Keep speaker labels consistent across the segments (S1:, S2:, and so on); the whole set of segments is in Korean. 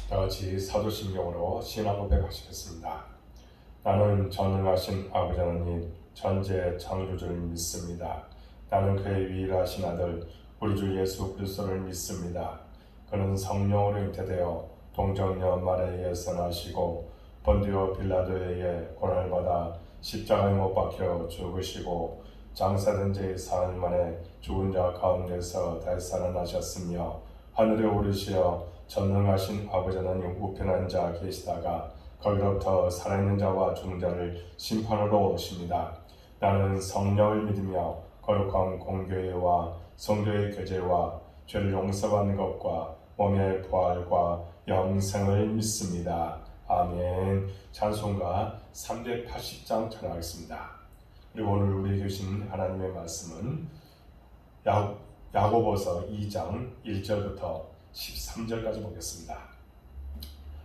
S1: 다같이 사도신경으로 신앙 고백하시겠습니다. 나는 전능하신 아버지 하나님 전제 창조주를 믿습니다. 나는 그의 유일하신 아들 우리 주 예수 그리스도를 믿습니다. 그는 성령으로 잉태되어 동정녀 마리아에서 나시고 본디오 빌라도에 의해 고난을 받아 십자가에 못 박혀 죽으시고 장사된 지 사흘 만에 죽은 자 가운데서 다시 살아나셨으며 하늘에 오르시어 전능하신 아버지 하나님 우편에 앉아 계시다가 거기로부터 살아있는 자와 죽은 자를 심판으로 오십니다. 나는 성령을 믿으며 거룩한 공교회와 성도의 교제와 죄를 용서받는 것과 몸의 부활과 영생을 믿습니다. 아멘. 찬송가 380장 찬양하겠습니다. 그리고 오늘 우리 주신 하나님의 말씀은 야고보서 2장 1절부터 13절까지 보겠습니다.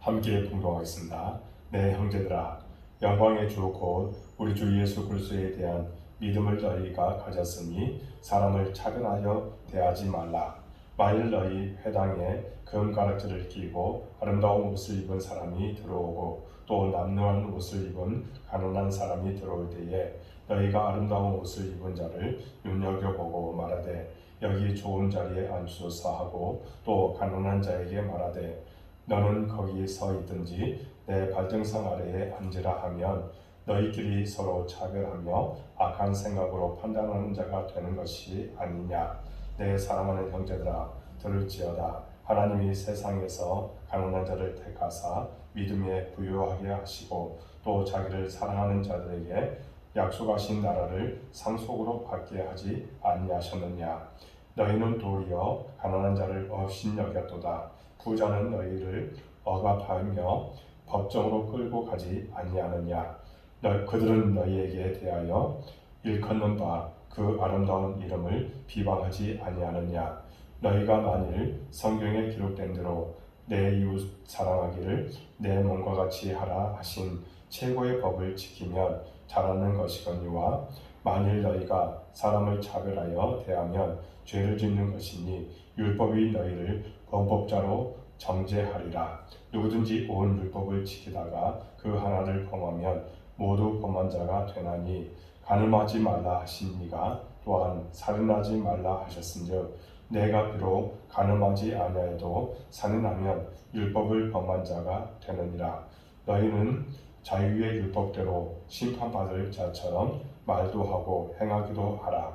S1: 함께 봉독하겠습니다. 내 형제들아, 영광의 주 곧 우리 주 예수 그리스도에 대한 믿음을 너희가 가졌으니 사람을 차별하여 대하지 말라. 만일 너희 회당에 금가락지를 끼고 아름다운 옷을 입은 사람이 들어오고 또 남루한 옷을 입은 가난한 사람이 들어올 때에 너희가 아름다운 옷을 입은 자를 눈여겨보고 말하되 여기 좋은 자리에 앉으소서 하고 또 가난한 자에게 말하되 너는 거기 서 있든지 내 발등상 아래에 앉으라 하면 너희끼리 서로 차별하며 악한 생각으로 판단하는 자가 되는 것이 아니냐. 내 사랑하는 형제들아, 들을지어다. 하나님이 세상에서 가난한 자를 택하사 믿음에 부유하게 하시고 또 자기를 사랑하는 자들에게 약속하신 나라를 상속으로 받게 하지 아니하셨느냐. 너희는 도리어 가난한 자를 업신여겼도다. 부자는 너희를 억압하며 법정으로 끌고 가지 아니하느냐. 그들은 너희에게 대하여 일컫는 바 그 아름다운 이름을 비방하지 아니하느냐. 너희가 만일 성경에 기록된 대로 내 이웃 사랑하기를 내 몸과 같이 하라 하신 최고의 법을 지키면 잘하는 것이거니와 만일 너희가 사람을 차별하여 대하면 죄를 짓는 것이니 율법이 너희를 범법자로 정죄하리라. 누구든지 온 율법을 지키다가 그 하나를 범하면 모두 범한 자가 되나니 간음하지 말라 하시니가 또한 살인하지 말라 하셨은즉 내가 비록 간음하지 아니하여도 살인하면 율법을 범한 자가 되느니라. 너희는 자유의 율법대로 심판받을 자처럼 말도 하고 행하기도 하라.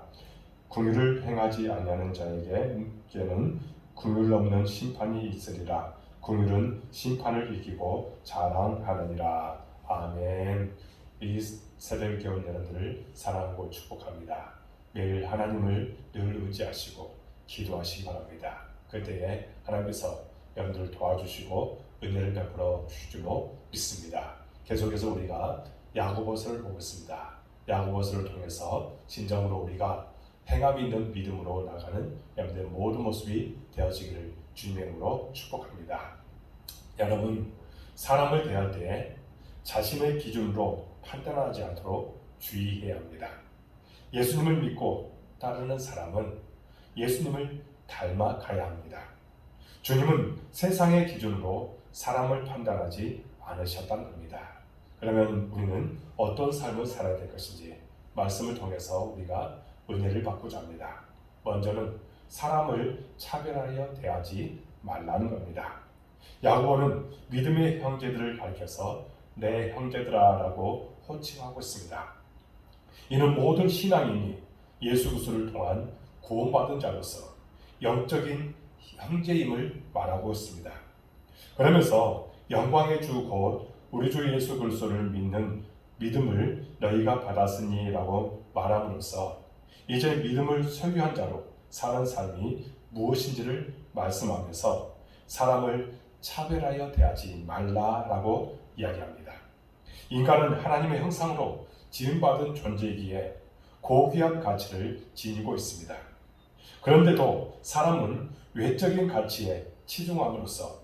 S1: 긍휼을 행하지 아니하는 자에게는 긍휼 없는 심판이 있으리라. 긍휼은 심판을 이기고 자랑하느니라. 아멘. 이 새벽 깨운 여러분들을 사랑하고 축복합니다. 매일 하나님을 늘 의지하시고 기도하시기 바랍니다. 그때에 하나님께서 여러분들을 도와주시고 은혜를 베풀어 주실 줄로 믿습니다. 계속해서 우리가 야고보서를 보고 있습니다. 야고보서를 통해서 진정으로 우리가 행함이 있는 믿음으로 나가는 여러분들의 모든 모습이 되어지기를 주님의 이름으로 축복합니다. 여러분, 사람을 대할 때 자신의 기준으로 판단하지 않도록 주의해야 합니다. 예수님을 믿고 따르는 사람은 예수님을 닮아가야 합니다. 주님은 세상의 기준으로 사람을 판단하지 않으셨다는 겁니다. 그러면 우리는 어떤 삶을 살아야 될 것인지 말씀을 통해서 우리가 은혜를 받고자 합니다. 먼저는 사람을 차별하여 대하지 말라는 겁니다. 야고보는 믿음의 형제들을 가리켜서 내 형제들아 라고 호칭하고 있습니다. 이는 모든 신앙인이 예수 그리스도를 통한 구원받은 자로서 영적인 형제임을 말하고 있습니다. 그러면서 영광의 주 곧 우리 주 예수 그리스도를 믿는 믿음을 너희가 받았으니 라고 말함으로써 이제 믿음을 소유한 자로 사는 삶이 무엇인지를 말씀하면서 사람을 차별하여 대하지 말라라고 이야기합니다. 인간은 하나님의 형상으로 지음받은 존재이기에 고귀한 가치를 지니고 있습니다. 그런데도 사람은 외적인 가치에 치중함으로써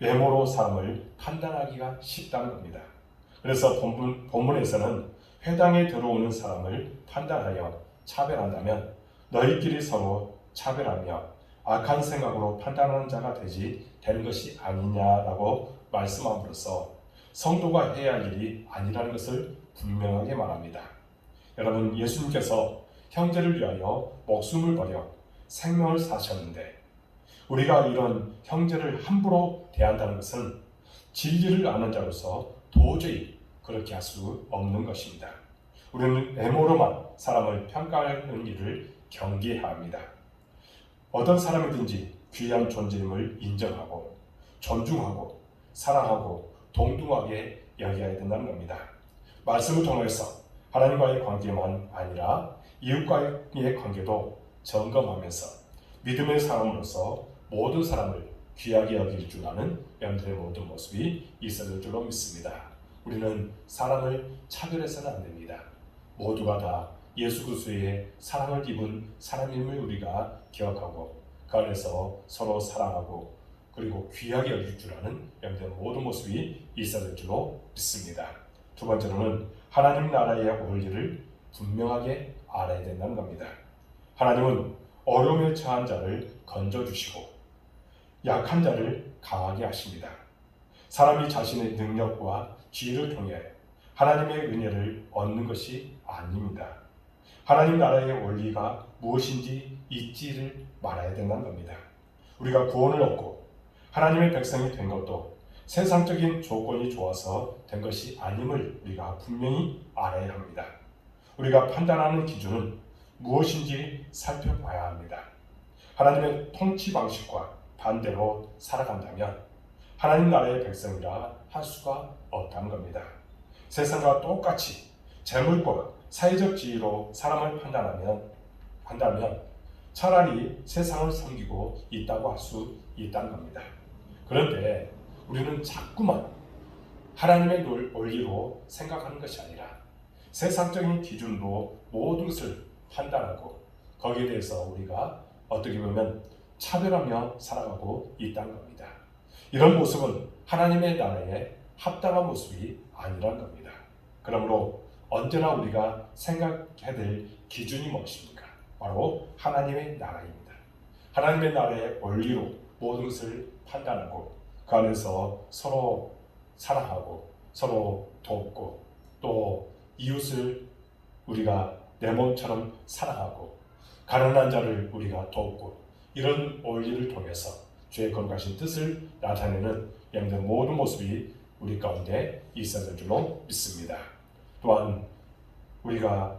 S1: 외모로 사람을 판단하기가 쉽다는 겁니다. 그래서 본문에서는 회당에 들어오는 사람을 판단하여 차별한다면 너희끼리 서로 차별하며 악한 생각으로 판단하는 자가 되는 것이 아니냐라고 말씀함으로써 성도가 해야 할 일이 아니라는 것을 분명하게 말합니다. 여러분, 예수님께서 형제를 위하여 목숨을 버려 생명을 사셨는데 우리가 이런 형제를 함부로 대한다는 것은 진리를 아는 자로서 도저히 그렇게 할 수 없는 것입니다. 우리는 외모로만 사람을 평가하는 일을 경계해야 합니다. 어떤 사람이든지 귀한 존재임을 인정하고 존중하고 사랑하고 동등하게 여겨야 된다는 겁니다. 말씀을 통해서 하나님과의 관계만 아니라 이웃과의 관계도 점검하면서 믿음의 사람으로서 모든 사람을 귀하게 여길 줄 아는 여러분들의 모든 모습이 있어질 줄로 믿습니다. 우리는 사람을 차별해서는 안 됩니다. 모두가 다 예수 그리스도의 사랑을 입은 사람임을 우리가 기억하고 그 안에서 서로 사랑하고 그리고 귀하게 여길 줄 아는 여러분들의 모든 모습이 있어질 줄로 믿습니다. 두 번째로는 하나님 나라의 원리를 분명하게 알아야 된다는 겁니다. 하나님은 어려움에 처한 자를 건져주시고 약한 자를 강하게 하십니다. 사람이 자신의 능력과 지혜를 통해 하나님의 은혜를 얻는 것이 아닙니다. 하나님 나라의 원리가 무엇인지 잊지를 말아야 된다는 겁니다. 우리가 구원을 얻고 하나님의 백성이 된 것도 세상적인 조건이 좋아서 된 것이 아님을 우리가 분명히 알아야 합니다. 우리가 판단하는 기준은 무엇인지 살펴봐야 합니다. 하나님의 통치 방식과 반대로 살아간다면 하나님 나라의 백성이라 할 수가 없다는 겁니다. 세상과 똑같이 재물과 사회적 지위로 사람을 판단하면 차라리 세상을 섬기고 있다고 할 수 있다는 겁니다. 그런데 우리는 자꾸만 하나님의 원리로 생각하는 것이 아니라 세상적인 기준으로 모든 것을 판단하고 거기에 대해서 우리가 어떻게 보면 차별하며 살아가고 있다는 겁니다. 이런 모습은 하나님의 나라에 합당한 모습이 아니라는 겁니다. 그러므로 언제나 우리가 생각해야 될 기준이 무엇입니까? 바로 하나님의 나라입니다. 하나님의 나라의 원리로 모든 것을 판단하고 그 안에서 서로 사랑하고 서로 돕고 또 이웃을 우리가 내 몸처럼 사랑하고 가난한 자를 우리가 돕고 이런 원리를 통해서 주의 거룩하신 뜻을 나타내는 여러분들 모든 모습이 우리 가운데 있어야 될 줄로 믿습니다. 또한 우리가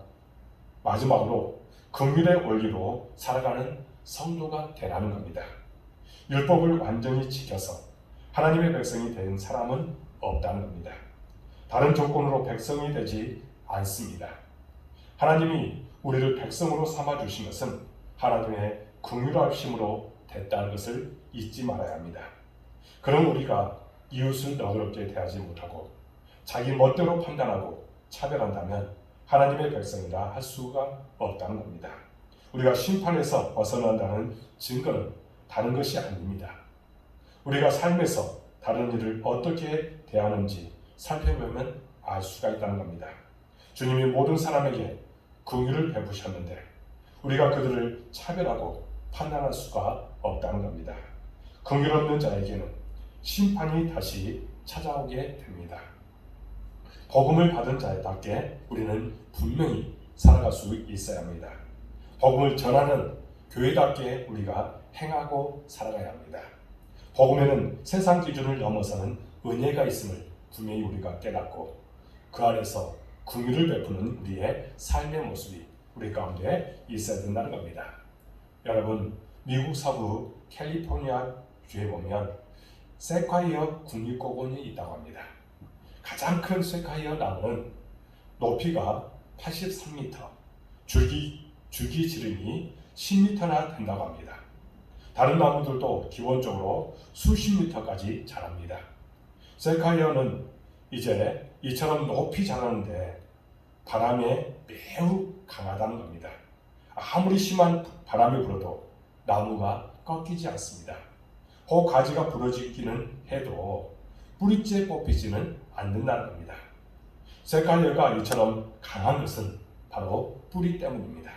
S1: 마지막으로 긍휼의 원리로 살아가는 성도가 되라는 겁니다. 율법을 완전히 지켜서 하나님의 백성이 된 사람은 없다는 겁니다. 다른 조건으로 백성이 되지 않습니다. 하나님이 우리를 백성으로 삼아주신 것은 하나님의 긍휼하심으로 됐다는 것을 잊지 말아야 합니다. 그럼 우리가 이웃을 너그럽게 대하지 못하고 자기 멋대로 판단하고 차별한다면 하나님의 백성이라 할 수가 없다는 겁니다. 우리가 심판에서 벗어난다는 증거는 다른 것이 아닙니다. 우리가 삶에서 다른 일을 어떻게 대하는지 살펴보면 알 수가 있다는 겁니다. 주님이 모든 사람에게 긍휼을 베푸셨는데 우리가 그들을 차별하고 판단할 수가 없다는 겁니다. 긍휼 없는 자에게는 심판이 다시 찾아오게 됩니다. 복음을 받은 자답게 우리는 분명히 살아갈 수 있어야 합니다. 복음을 전하는 교회답게 우리가 행하고 살아가야 합니다. 복음에는 세상 기준을 넘어서는 은혜가 있음을 분명히 우리가 깨닫고 그 안에서 긍휼을 베푸는 우리의 삶의 모습이 우리 가운데 있어야 된다는 겁니다. 여러분, 미국 서부 캘리포니아 주에 보면 세콰이어 국립공원이 있다고 합니다. 가장 큰 세콰이어 나무는 높이가 83m, 줄기 지름이 10m나 된다고 합니다. 다른 나무들도 기본적으로 수십 미터까지 자랍니다. 세콰이어는 이제 이처럼 높이 자라는데 바람에 매우 강하다는 겁니다. 아무리 심한 바람이 불어도 나무가 꺾이지 않습니다. 혹 가지가 부러지기는 해도 뿌리째 뽑히지는 않는다는 겁니다. 세콰이어가 이처럼 강한 것은 바로 뿌리 때문입니다.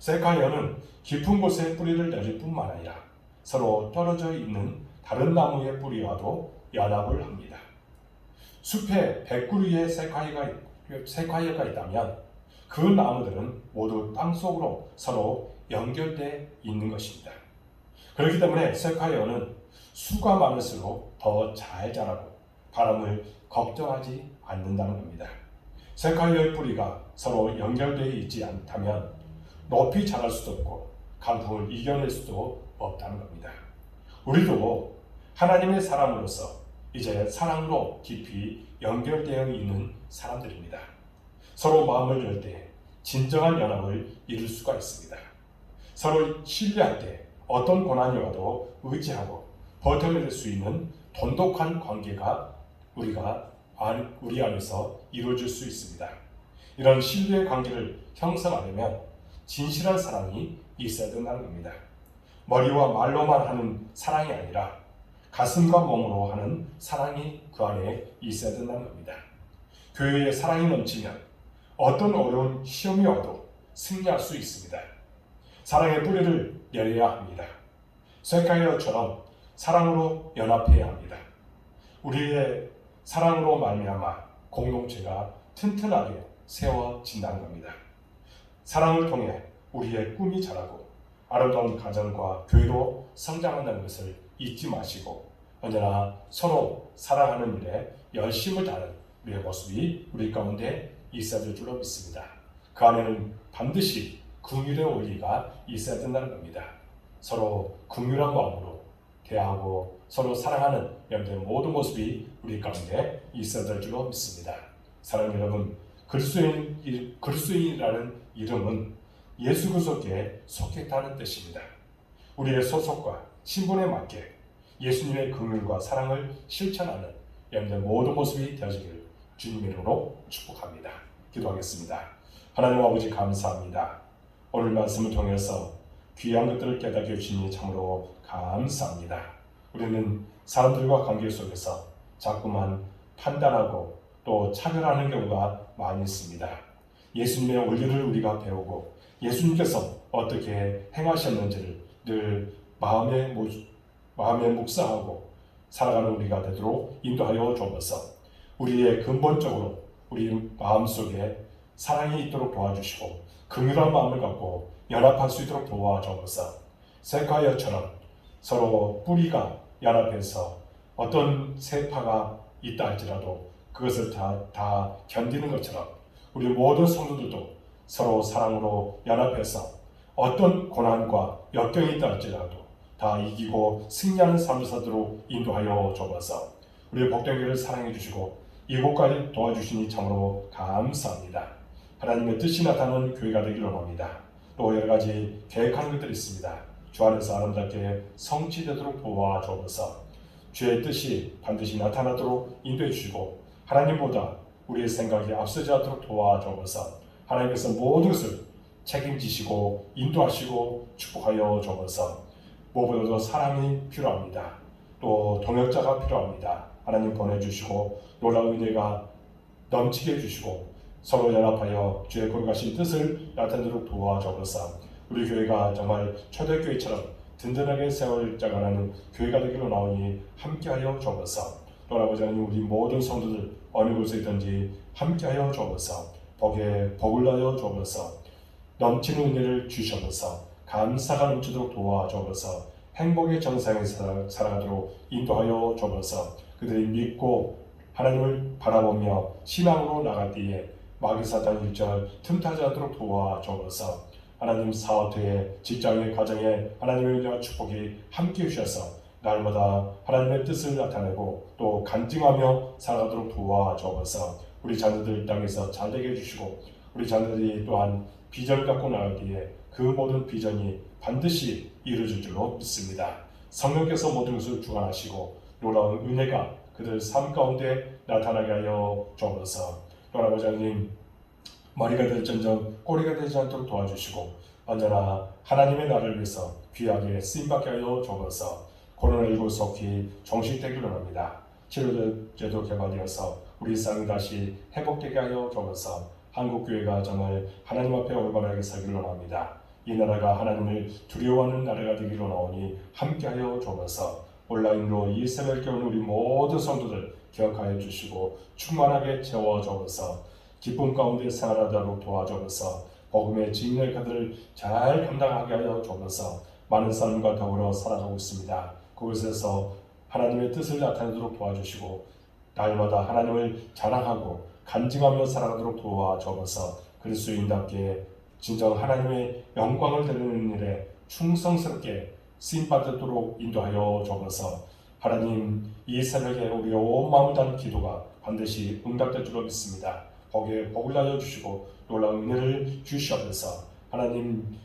S1: 세카이어는 깊은 곳에 뿌리를 내릴 뿐만 아니라 서로 떨어져 있는 다른 나무의 뿌리와도 연합을 합니다. 숲에 100그루의 세카이어가 있다면 그 나무들은 모두 땅속으로 서로 연결되어 있는 것입니다. 그렇기 때문에 세카이어는 수가 많을수록 더 잘 자라고 바람을 걱정하지 않는다는 겁니다. 세카이어의 뿌리가 서로 연결되어 있지 않다면 높이 자랄 수도 없고 강풍을 이겨낼 수도 없다는 겁니다. 우리도 하나님의 사람으로서 이제 사랑으로 깊이 연결되어 있는 사람들입니다. 서로 마음을 열 때 진정한 연합을 이룰 수가 있습니다. 서로 신뢰할 때 어떤 고난이 와도 의지하고 버텨낼 수 있는 돈독한 관계가 우리 안에서 이루어질 수 있습니다. 이런 신뢰의 관계를 형성하려면 진실한 사랑이 있어야 된다는 겁니다. 머리와 말로만 하는 사랑이 아니라 가슴과 몸으로 하는 사랑이 그 안에 있어야 된다는 겁니다. 교회에 사랑이 넘치면 어떤 어려운 시험이 와도 승리할 수 있습니다. 사랑의 뿌리를 내려야 합니다. 세카이어처럼 사랑으로 연합해야 합니다. 우리의 사랑으로 말미암아 공동체가 튼튼하게 세워진다는 겁니다. 사랑을 통해 우리의 꿈이 자라고 아름다운 가정과 교회로 성장한다는 것을 잊지 마시고 언제나 서로 사랑하는 일에 열심을 다하는 우리의 모습이 우리 가운데 있어야 될 줄로 믿습니다. 그 안에는 반드시 긍휼의 원리가 있어야 된다는 겁니다. 서로 긍휼한 마음으로 대하고 서로 사랑하는 여러분들의 모든 모습이 우리 가운데 있어야 될 줄로 믿습니다. 사랑하는 여러분, 그리스도인이라는 이름은 예수 그리스도께 속했다는 뜻입니다. 우리의 소속과 신분에 맞게 예수님의 긍휼과 사랑을 실천하는 여러분들의 모든 모습이 되어지기를 주님의 이름으로 축복합니다. 기도하겠습니다. 하나님 아버지 감사합니다. 오늘 말씀을 통해서 귀한 것들을 깨닫게 해주시니 참으로 감사합니다. 우리는 사람들과 관계 속에서 자꾸만 판단하고 또 차별하는 경우가 많이 있습니다. 예수님의 원리를 우리가 배우고 예수님께서 어떻게 행하셨는지를 늘 마음에 묵상하고 살아가는 우리가 되도록 인도하여 주옵소서. 우리의 근본적으로 우리 마음속에 사랑이 있도록 도와주시고 긍휼한 마음을 갖고 연합할 수 있도록 도와주옵소서. 세카이어처럼 서로 뿌리가 연합해서 어떤 세파가 있다 할지라도 그것을 다 견디는 것처럼 우리 모든 성도들도 서로 사랑으로 연합해서 어떤 고난과 역경이 있다 할지라도 다 이기고 승리하는 삶을 사도록 인도하여 주옵소서. 우리의 복된 교회를 사랑해 주시고 이곳까지 도와주시니 참으로 감사합니다. 하나님의 뜻이 나타나는 교회가 되기를 원합니다. 또 여러 가지 계획하는 것들이 있습니다. 주 안에서 아름답게 성취되도록 도와주옵소서. 주의 뜻이 반드시 나타나도록 인도해 주시고 하나님보다 우리의 생각이 앞서지 않도록 도와주옵소서. 하나님께서 모든 것을 책임지시고 인도하시고 축복하여 주옵소서. 무엇보다도 사랑이 필요합니다. 또 동역자가 필요합니다. 하나님 보내주시고 놀라운 은혜가 넘치게 해주시고 서로 연합하여 주의 거룩하신 뜻을 나타내도록 도와주옵소서. 우리 교회가 정말 초대교회처럼 든든하게 세워져가는 교회가 되기로 나오니 함께하여 주옵소서. 또 아버지 하나님 우리 모든 성도들 어느 곳에 있든지 함께하여 주옵소서. 복에 복을 나여 주옵소서. 넘치는 은혜를 주시옵소서. 감사가 넘치도록 도와주옵소서. 행복의 정상에 살아가도록 인도하여 주옵소서. 그들이 믿고 하나님을 바라보며 신앙으로 나갈 때에 마귀 사탄 일절 틈타지 않도록 도와주옵소서. 하나님 사업터에 직장에 가정에 하나님의 은혜와 축복이 함께 해주셔서 날마다 하나님의 뜻을 나타내고 또 간증하며 살아가도록 도와주옵소서. 우리 자녀들 이 땅에서 잘되게 해주시고 우리 자녀들이 또한 비전을 갖고 나갈 때에 그 모든 비전이 반드시 이루어질 줄로 믿습니다. 성령께서 모든 것을 주관하시고 놀라운 은혜가 그들 삶 가운데 나타나게 하여 주옵소서. 또 아버지 하나님 머리가 될전정 꼬리가 되지 않도록 도와주시고 언제나 하나님의 나라를 위해서 귀하게 쓰임받게 하여 주옵소서. 코로나19 속히 종식되기를 원합니다. 치료제도 개발되어서 우리 삶이 다시 회복되게 하여 주옵소서. 한국교회가 정말 하나님 앞에 올바르게 살기를 원합니다. 이 나라가 하나님을 두려워하는 나라가 되기로 나오니 함께하여 주옵소서. 온라인으로 이 새벽 깨우는 우리 모든 성도들 기억하여 주시고 충만하게 채워 주옵소서. 기쁨 가운데 생활하도록 도와주옵소서. 복음의 증인의 카드를 잘 감당하게 하여 주옵소서. 많은 사람과 더불어 살아가고 있습니다. 그곳에서 하나님의 뜻을 나타내도록 도와주시고 날마다 하나님을 자랑하고 간증하며 살아가도록 도와주옵소서. 그리스도인답게 진정 하나님의 영광을 드리는 일에 충성스럽게 쓰임받도록 인도하여 주옵소서. 하나님, 이 새벽에 우리의 온 마음을 다한 기도가 반드시 응답될 줄로 믿습니다. 거기에 복을 하여 주시고 놀라운 은혜를 주시옵소서. 하나님,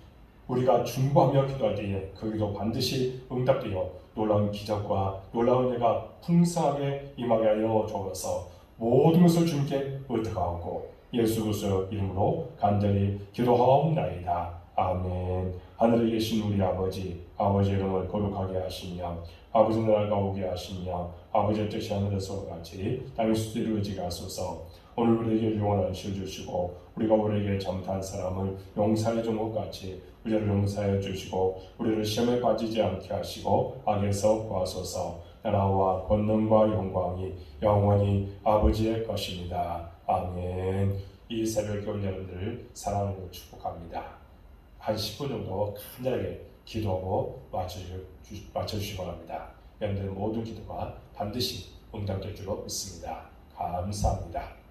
S1: 우리가 중보하며 기도할 때에 그 기도 반드시 응답되어 놀라운 기적과 놀라운 은혜가 풍성하게 임하게 하여 주옵소서. 모든 것을 주님께 의탁하고 예수 그리스도 이름으로 간절히 기도하옵나이다. 아멘. 하늘에 계신 우리 아버지, 아버지의 이름을 거룩하게 하시며 아버지 나라가 오게 하시며 아버지의 뜻이 하늘에서 같이 땅에서도 이루어지게 하소서. 오늘 우리에게 영원한 실 주시고 우리가 우리에게 잘못한 사람을 용서해 준 것 같이 우리를 용서해 주시고 우리를 시험에 빠지지 않게 하시고 악에서 구하소서. 나라와 권능과 영광이 영원히 아버지의 것입니다. 아멘. 이 새벽 교회 여러분들 사랑으로 축복합니다. 한 10분 정도 간단하게 기도하고 마쳐주시기 바랍니다. 여러분들 모든 기도가 반드시 응답될 줄로 믿습니다. 감사합니다.